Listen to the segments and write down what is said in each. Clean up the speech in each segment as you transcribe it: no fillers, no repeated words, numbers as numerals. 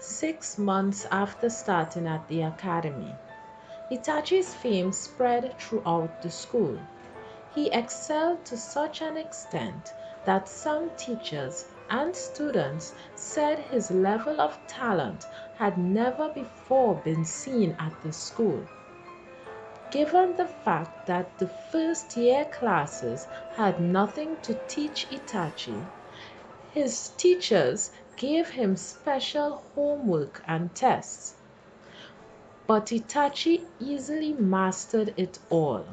6 months after starting at the academy, Itachi's fame spread throughout the school. He excelled to such an extent that some teachers and students said his level of talent had never before been seen at the school. Given the fact that the first year classes had nothing to teach Itachi, his teachers gave him special homework and tests. But Itachi easily mastered it all,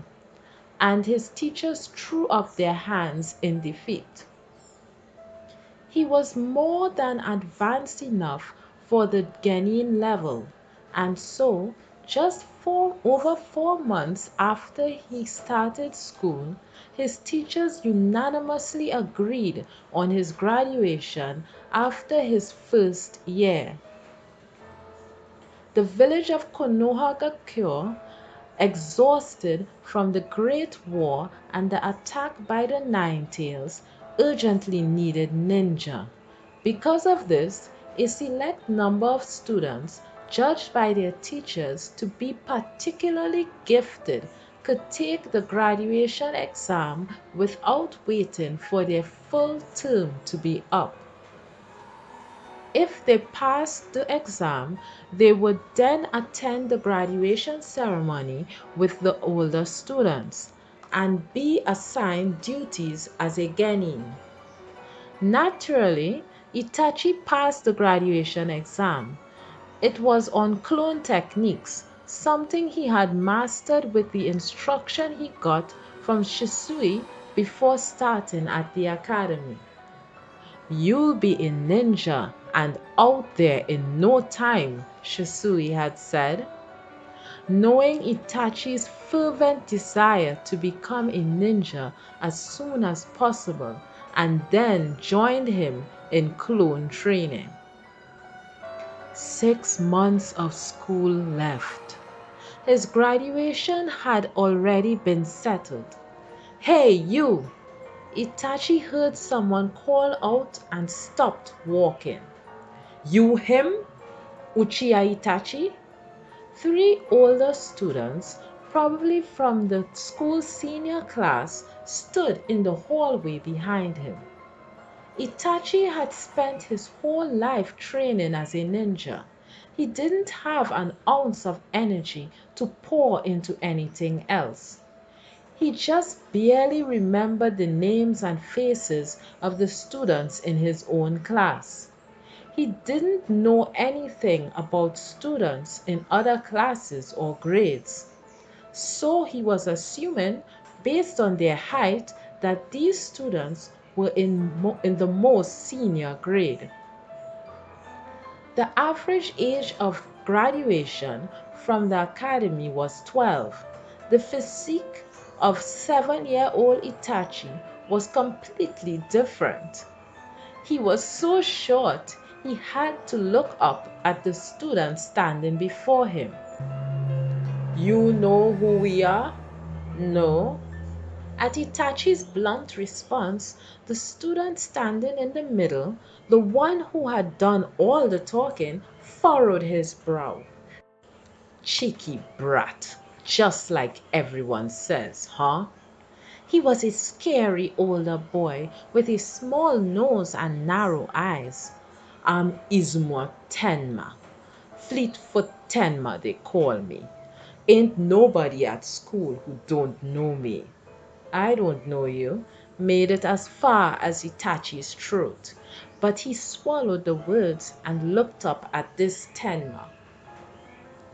and his teachers threw up their hands in defeat. He was more than advanced enough for the genin level, and so, just over 4 months after he started school, his teachers unanimously agreed on his graduation after his first year. The village of Konohagakure, exhausted from the Great War and the attack by the Nine-Tails, urgently needed ninja. Because of this, a select number of students, judged by their teachers to be particularly gifted, could take the graduation exam without waiting for their full term to be up. If they passed the exam, they would then attend the graduation ceremony with the older students and be assigned duties as a genin. Naturally, Itachi passed the graduation exam. It was on clone techniques, something he had mastered with the instruction he got from Shisui before starting at the academy. "You'll be a ninja and out there in no time," Shisui had said. Knowing Itachi's fervent desire to become a ninja as soon as possible, and then joined him in clone training. 6 months of school left. His graduation had already been settled. "Hey, you!" Itachi heard someone call out and stopped walking. "You him? Uchiha Itachi?" 3 older students, probably from the school's senior class, stood in the hallway behind him. Itachi had spent his whole life training as a ninja. He didn't have an ounce of energy to pour into anything else. He just barely remembered the names and faces of the students in his own class. He didn't know anything about students in other classes or grades. So he was assuming, based on their height, that these students were in the most senior grade. The average age of graduation from the academy was 12. The physique of 7-year-old Itachi was completely different. He was so short, he had to look up at the student standing before him. "You know who we are?" "No." At Itachi's blunt response, the student standing in the middle, the one who had done all the talking, furrowed his brow. "Cheeky brat, just like everyone says, huh?" He was a scary older boy with a small nose and narrow eyes. "I'm Izumo Tenma. Fleetfoot Tenma, they call me. Ain't nobody at school who don't know me." "I don't know you," made it as far as Itachi's throat, but he swallowed the words and looked up at this Tenma.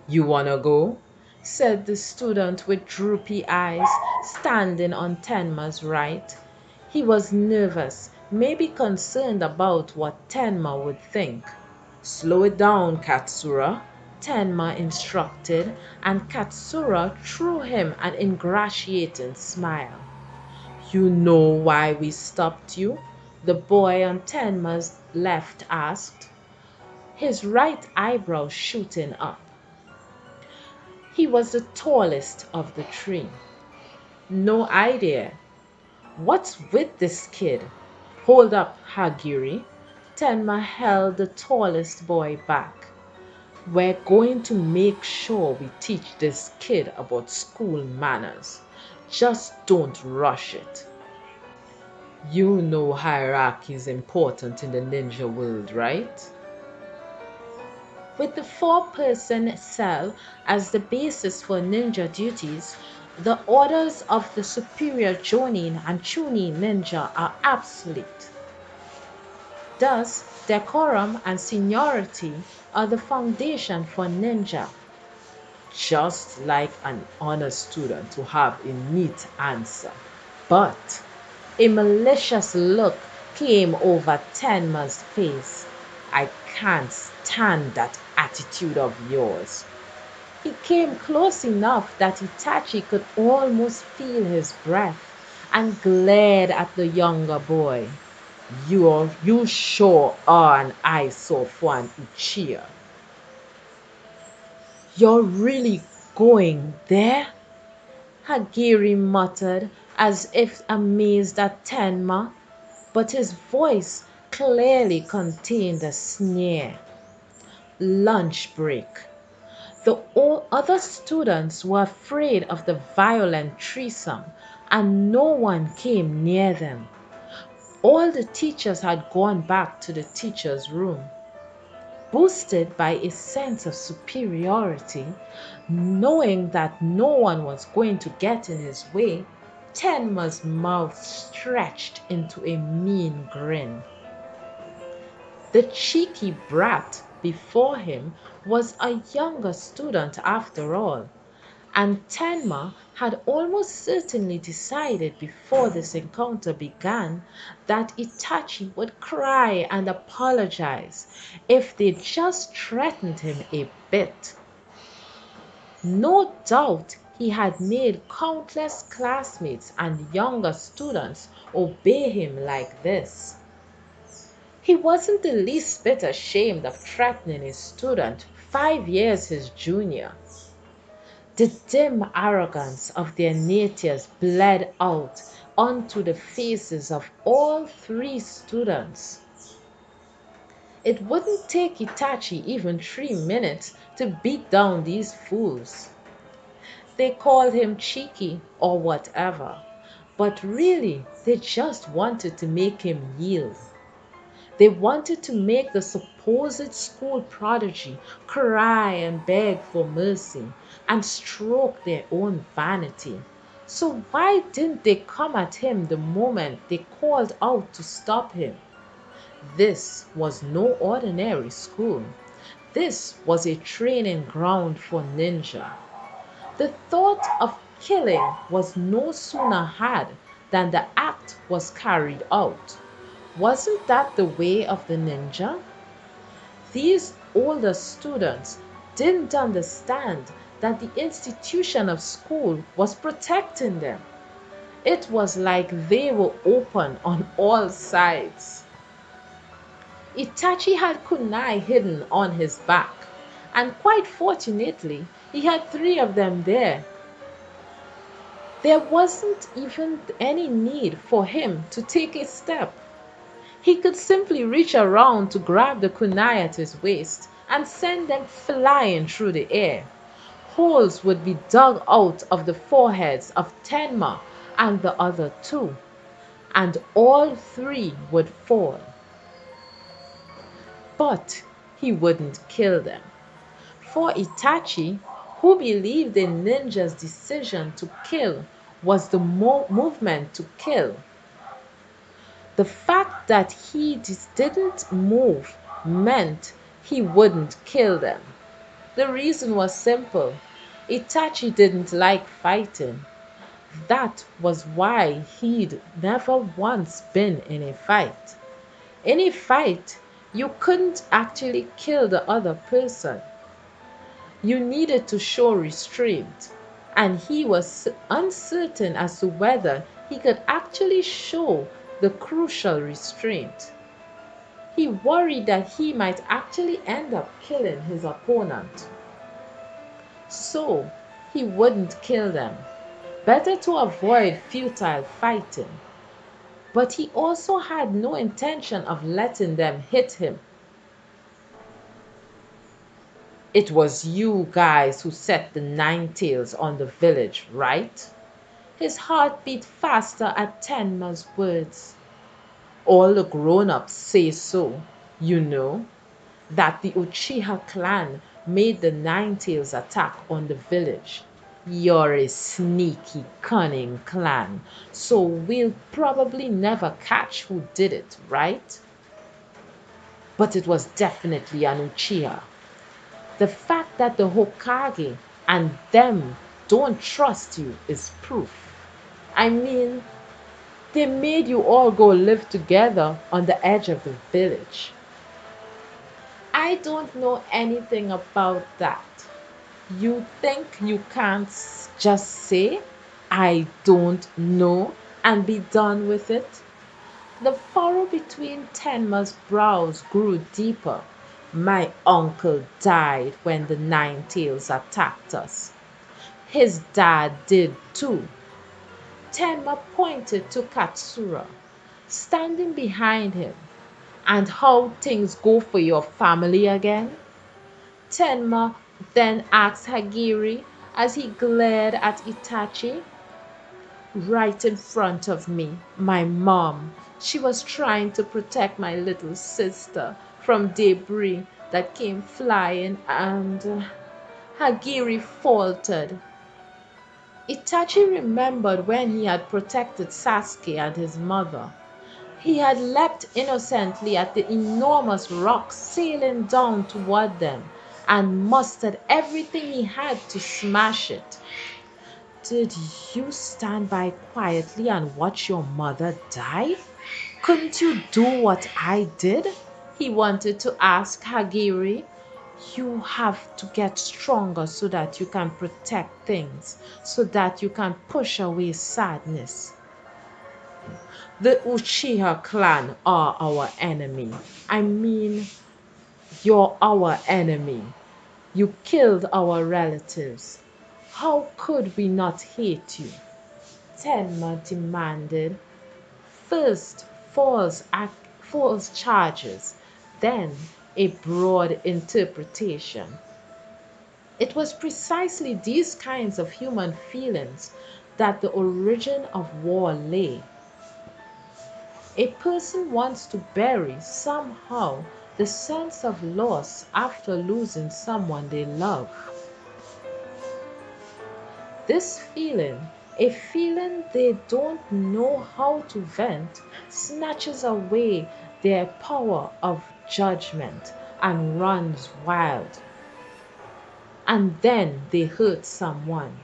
"You wanna go?" said the student with droopy eyes, standing on Tenma's right. He was nervous, maybe concerned about what Tenma would think. "Slow it down, Katsura," Tenma instructed, and Katsura threw him an ingratiating smile. "You know why we stopped you?" the boy on Tenma's left asked, his right eyebrow shooting up. He was the tallest of the 3. "No idea." "What's with this kid?" "Hold up, Hagiri." Tenma held the tallest boy back. We're going to make sure we teach this kid about school manners. Just don't rush it. You know hierarchy is important in the ninja world, right? With the four-person cell as the basis for ninja duties, the orders of the superior jonin and chunin ninja are absolute. Thus, decorum and seniority are the foundation for ninja, just like an honor student to have a neat answer. But a malicious look came over Tenma's face. I can't stand that attitude of yours. He came close enough that Itachi could almost feel his breath and glared at the younger boy. You sure are an eyesore for an Uchiha. You're really going there? Hagiri muttered, as if amazed at Tenma, but his voice clearly contained a sneer. Lunch break. The other students were afraid of the violent threesome, and no one came near them. All the teachers had gone back to the teacher's room. Boosted by a sense of superiority, knowing that no one was going to get in his way, Tenma's mouth stretched into a mean grin. The cheeky brat before him was a younger student after all, and Tenma had almost certainly decided before this encounter began that Itachi would cry and apologize if they just threatened him a bit. No doubt he had made countless classmates and younger students obey him like this. He wasn't the least bit ashamed of threatening a student 5 years his junior. The dim arrogance of their natures bled out onto the faces of all three students. It wouldn't take Itachi even 3 minutes to beat down these fools. They called him cheeky or whatever, but really they just wanted to make him yield. They wanted to make the supposed school prodigy cry and beg for mercy and stroke their own vanity. So why didn't they come at him the moment they called out to stop him? This was no ordinary school. This was a training ground for ninja. The thought of killing was no sooner had than the act was carried out. Wasn't that the way of the ninja? These older students didn't understand that the institution of school was protecting them. It was like they were open on all sides. Itachi had kunai hidden on his back, and quite fortunately, he had 3 of them there. There wasn't even any need for him to take a step. He could simply reach around to grab the kunai at his waist and send them flying through the air. Holes would be dug out of the foreheads of Tenma and the other 2, and all 3 would fall. But he wouldn't kill them. For Itachi, who believed the ninja's decision to kill was the movement to kill, the fact that he didn't move meant he wouldn't kill them. The reason was simple. Itachi didn't like fighting. That was why he'd never once been in a fight. In a fight, you couldn't actually kill the other person. You needed to show restraint, and he was uncertain as to whether he could actually show the crucial restraint. He worried that he might actually end up killing his opponent. So, he wouldn't kill them. Better to avoid futile fighting. but he also had no intention of letting them hit him. It was you guys who set the nine tails on the village, right? His heart beat faster at Tenma's words. All the grown-ups say so, you know, that the Uchiha clan made the Nine Tails attack on the village. You're a sneaky, cunning clan, so we'll probably never catch who did it, right? But it was definitely an Uchiha. The fact that the Hokage and them don't trust you is proof. I mean, they made you all go live together on the edge of the village. I don't know anything about that. You think you can't just say, I don't know, and be done with it? The furrow between Tenma's brows grew deeper. My uncle died when the Nine Tails attacked us. His dad did too. Tenma pointed to Katsura, standing behind him. And how things go for your family again? Tenma then asked Hagiri as he glared at Itachi. Right in front of me, my mom. She was trying to protect my little sister from debris that came flying and Hagiri faltered. Itachi remembered when he had protected Sasuke and his mother. He had leapt innocently at the enormous rock sailing down toward them and mustered everything he had to smash it. Did you stand by quietly and watch your mother die? Couldn't you do what I did? He wanted to ask Hagiri. You have to get stronger so that you can protect things, so that you can push away sadness. The Uchiha clan are our enemy. I mean, you're our enemy. You killed our relatives. How could we not hate you? Tenma demanded. First, false charges, then a broad interpretation. It was precisely these kinds of human feelings that the origin of war lay. A person wants to bury somehow the sense of loss after losing someone they love. This feeling, a feeling they don't know how to vent, snatches away their power of judgment and runs wild. And then they hurt someone.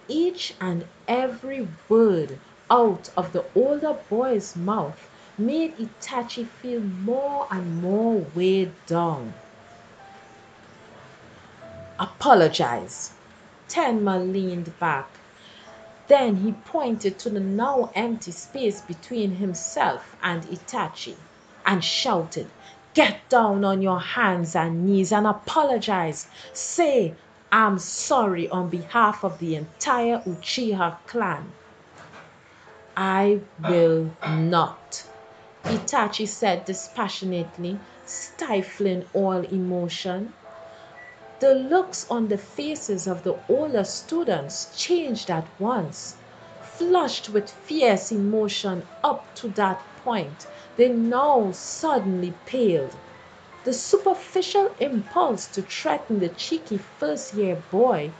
Each and every word out of the older boy's mouth made Itachi feel more and more weighed down. Apologize. Tenma leaned back. Then he pointed to the now empty space between himself and Itachi and shouted, Get down on your hands and knees and apologize. Say, I'm sorry on behalf of the entire Uchiha clan. I will not, Itachi said dispassionately, stifling all emotion. The looks on the faces of the older students changed at once. Flushed with fierce emotion up to that point, they now suddenly paled. The superficial impulse to threaten the cheeky first-year boy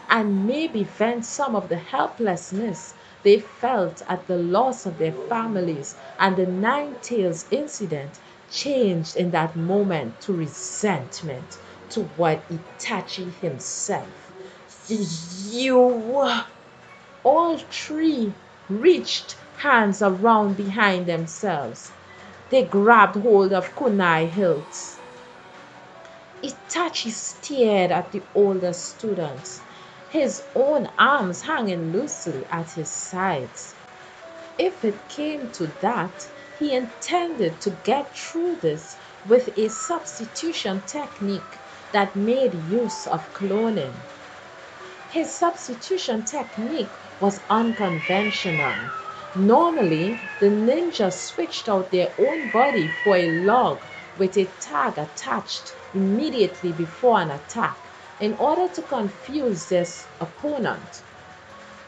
and maybe vent some of the helplessness they felt at the loss of their families and the Nine Tails incident changed in that moment to resentment toward Itachi himself. You... All three reached hands around behind themselves. They grabbed hold of kunai hilts. Itachi stared at the older students, his own arms hanging loosely at his sides. If it came to that, he intended to get through this with a substitution technique that made use of cloning. His substitution technique was unconventional. Normally, the ninja switched out their own body for a log with a tag attached immediately before an attack in order to confuse their opponent.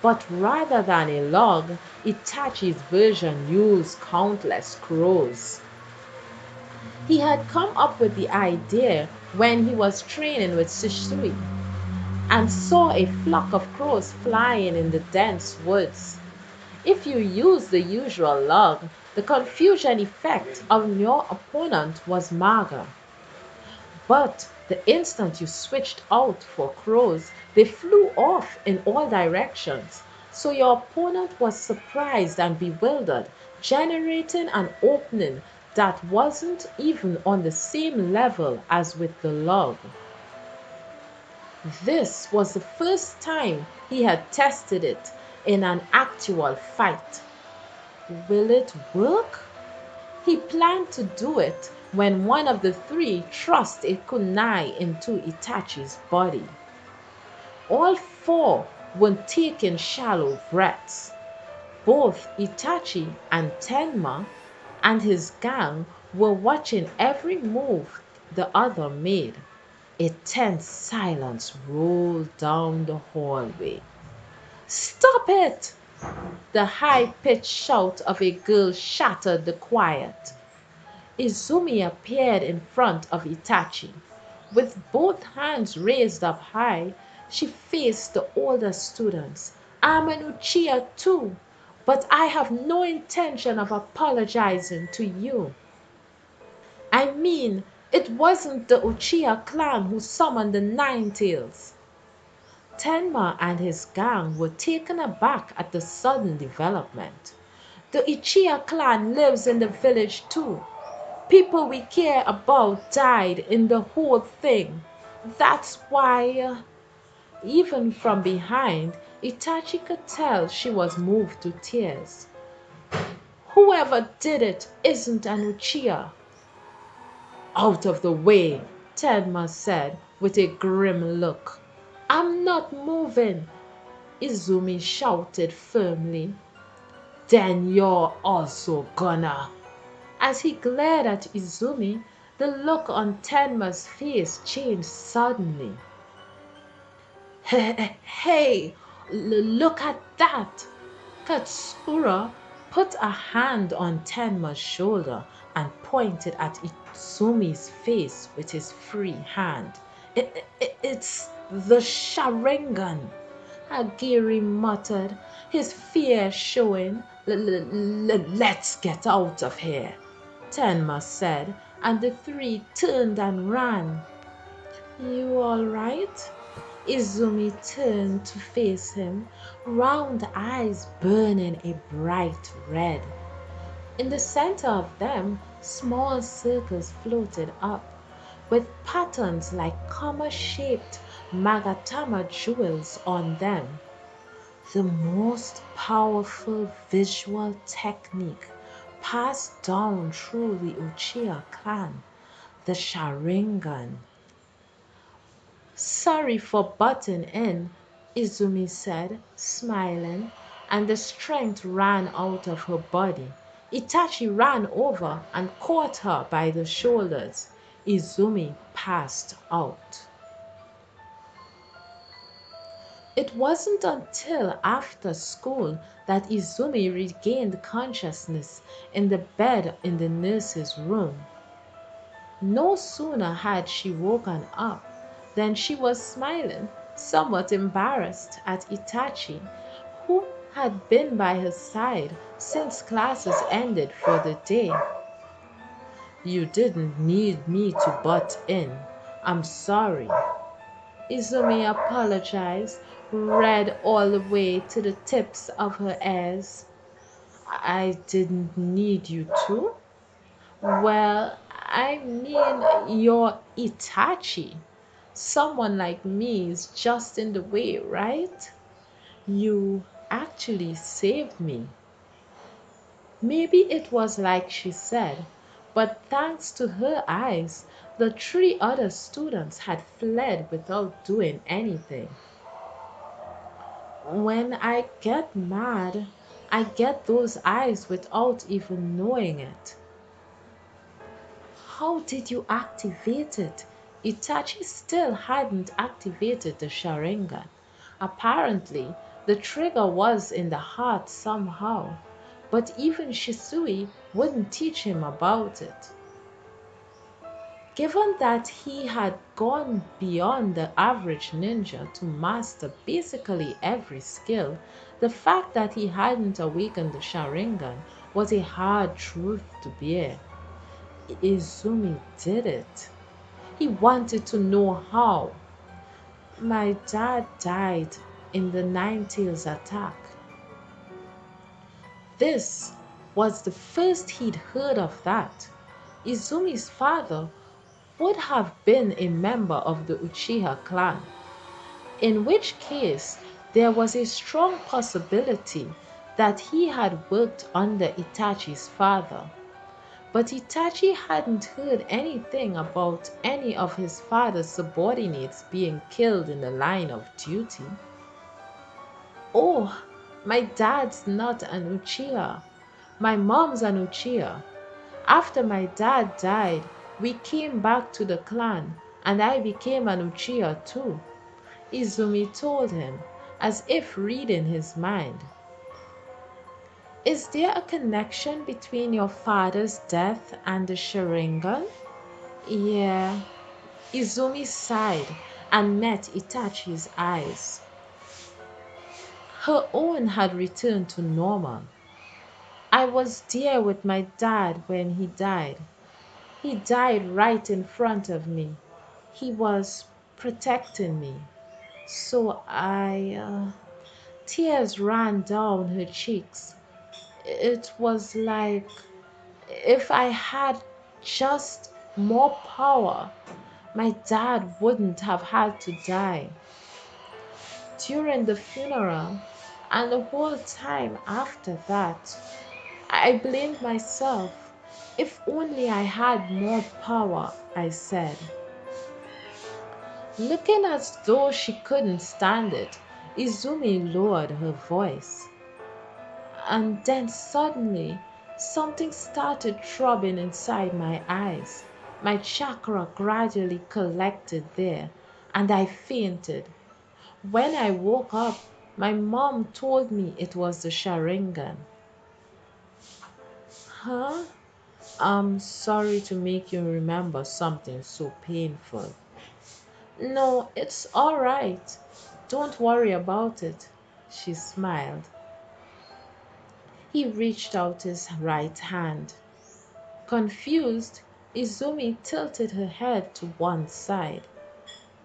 But rather than a log, Itachi's version used countless crows. He had come up with the idea when he was training with Shisui and saw a flock of crows flying in the dense woods. If you use the usual log, the confusion effect on your opponent was mager. But the instant you switched out for crows, they flew off in all directions. So your opponent was surprised and bewildered, generating an opening that wasn't even on the same level as with the log. This was the first time he had tested it in an actual fight. Will it work? He planned to do it when one of the three thrust a kunai into Itachi's body. All four were taking shallow breaths. Both Itachi and Tenma and his gang were watching every move the other made. A tense silence rolled down the hallway. Stop it! The high-pitched shout of a girl shattered the quiet. Izumi appeared in front of Itachi. With both hands raised up high, she faced the older students. I'm an Uchiha too, but I have no intention of apologizing to you. I mean, it wasn't the Uchiha clan who summoned the Nine-Tails. Tenma and his gang were taken aback at the sudden development. The Uchiha clan lives in the village too. People we care about died in the whole thing. That's why, even from behind, Itachi could tell she was moved to tears. Whoever did it isn't an Uchiha. Out of the way, Tenma said with a grim look. I'm not moving, Izumi shouted firmly. Then you're also gonna. As he glared at Izumi, the look on Tenma's face changed suddenly. Hey, look at that! Katsura put a hand on Tenma's shoulder and pointed at Izumi's face with his free hand. It's the Sharingan, Agiri muttered, his fear showing. Let's get out of here, Tenma said, and the three turned and ran. You all right? Izumi turned to face him, round eyes burning a bright red. In the center of them, small circles floated up, with patterns like comma-shaped Magatama jewels on them. The most powerful visual technique passed down through the Uchiha clan, the Sharingan. Sorry for butting in, Izumi said, smiling, and the strength ran out of her body. Itachi ran over and caught her by the shoulders. Izumi passed out. It wasn't until after school that Izumi regained consciousness in the bed in the nurse's room. No sooner had she woken up than she was smiling, somewhat embarrassed at Itachi, who had been by her side since classes ended for the day. You didn't need me to butt in. I'm sorry. Izumi apologized, red all the way to the tips of her ears. I didn't need you to. Well, I mean, you're Itachi. Someone like me is just in the way, right? You actually saved me. Maybe it was like she said, but thanks to her eyes, the three other students had fled without doing anything. When I get mad, I get those eyes without even knowing it. How did you activate it? Itachi still hadn't activated the Sharingan. Apparently, the trigger was in the heart somehow, but even Shisui wouldn't teach him about it. Given that he had gone beyond the average ninja to master basically every skill, the fact that he hadn't awakened the Sharingan was a hard truth to bear. Izumi did it. He wanted to know how. My dad died in the Nine-Tails attack. This was the first he'd heard of that. Izumi's father would have been a member of the Uchiha clan, in which case there was a strong possibility that he had worked under Itachi's father. But Itachi hadn't heard anything about any of his father's subordinates being killed in the line of duty. Oh, my dad's not an Uchiha. My mom's an Uchiha. After my dad died, we came back to the clan and I became an Uchiha too, Izumi told him, as if reading his mind. Is there a connection between your father's death and the Sharingan? Yeah. Izumi sighed and met Itachi's eyes. Her own had returned to normal. I was there with my dad when he died. He died right in front of me. He was protecting me. So tears ran down her cheeks. It was like if I had just more power, my dad wouldn't have had to die. During the funeral and the whole time after that, I blamed myself. If only I had more power, I said. Looking as though she couldn't stand it, Izumi lowered her voice. And then suddenly, something started throbbing inside my eyes. My chakra gradually collected there, and I fainted. When I woke up, my mom told me it was the Sharingan. Huh? I'm sorry to make you remember something so painful. No, it's all right. Don't worry about it. She smiled. He reached out his right hand. Confused, Izumi tilted her head to one side.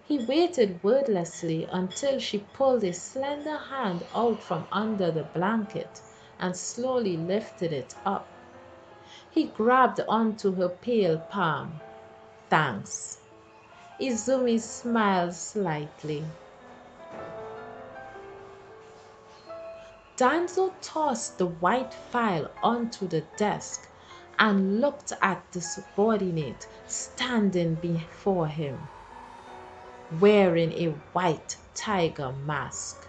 He waited wordlessly until she pulled a slender hand out from under the blanket and slowly lifted it up. He grabbed onto her pale palm. Thanks. Izumi smiled slightly. Danzo tossed the white file onto the desk and looked at the subordinate standing before him, wearing a white tiger mask.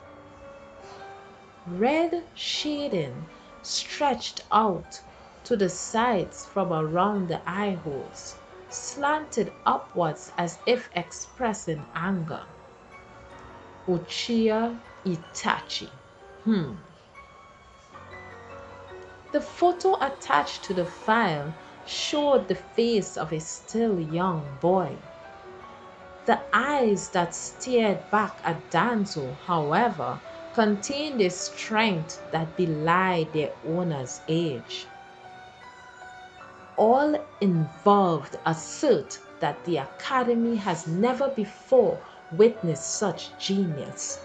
Red shading stretched out to the sides from around the eye holes, slanted upwards as if expressing anger. Uchiha Itachi. The photo attached to the file showed the face of a still young boy. The eyes that stared back at Danzo, however, contained a strength that belied their owner's age. All involved assert that the Academy has never before witnessed such genius.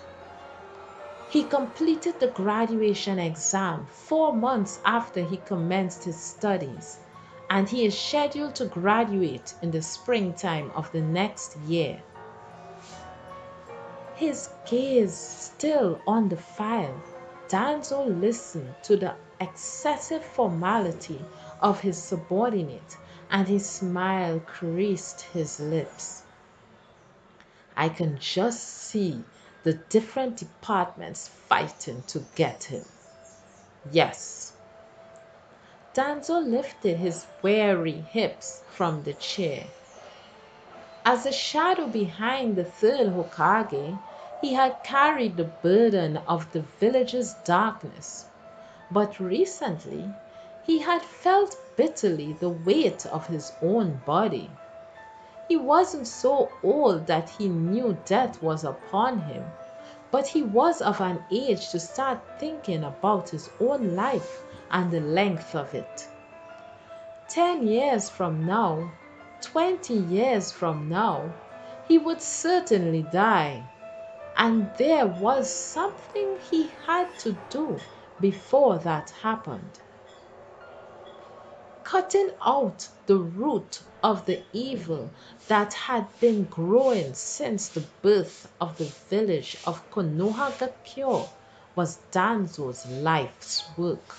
He completed the graduation exam 4 months after he commenced his studies, and he is scheduled to graduate in the springtime of the next year. His gaze still on the file, Danzo listened to the excessive formality of his subordinate, and his smile creased his lips. I can just see the different departments fighting to get him. Yes. Danzo lifted his weary hips from the chair. As a shadow behind the third Hokage, he had carried the burden of the village's darkness. But recently, he had felt bitterly the weight of his own body. He wasn't so old that he knew death was upon him, but he was of an age to start thinking about his own life and the length of it. 10 years from now, 20 years from now, he would certainly die, and there was something he had to do before that happened. Cutting out the root of the evil that had been growing since the birth of the village of Konohagakyo was Danzo's life's work.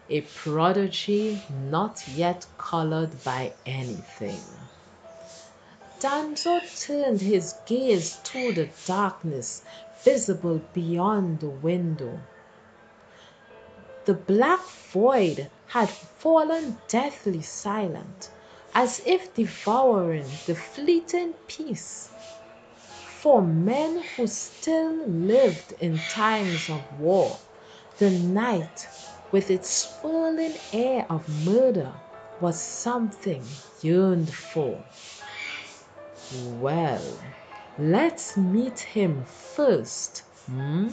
A prodigy not yet colored by anything. Danzo turned his gaze to the darkness visible beyond the window. The black void had fallen deathly silent, as if devouring the fleeting peace. For men who still lived in times of war, the night, with its swirling air of murder, was something yearned for. Well, let's meet him first, hmm?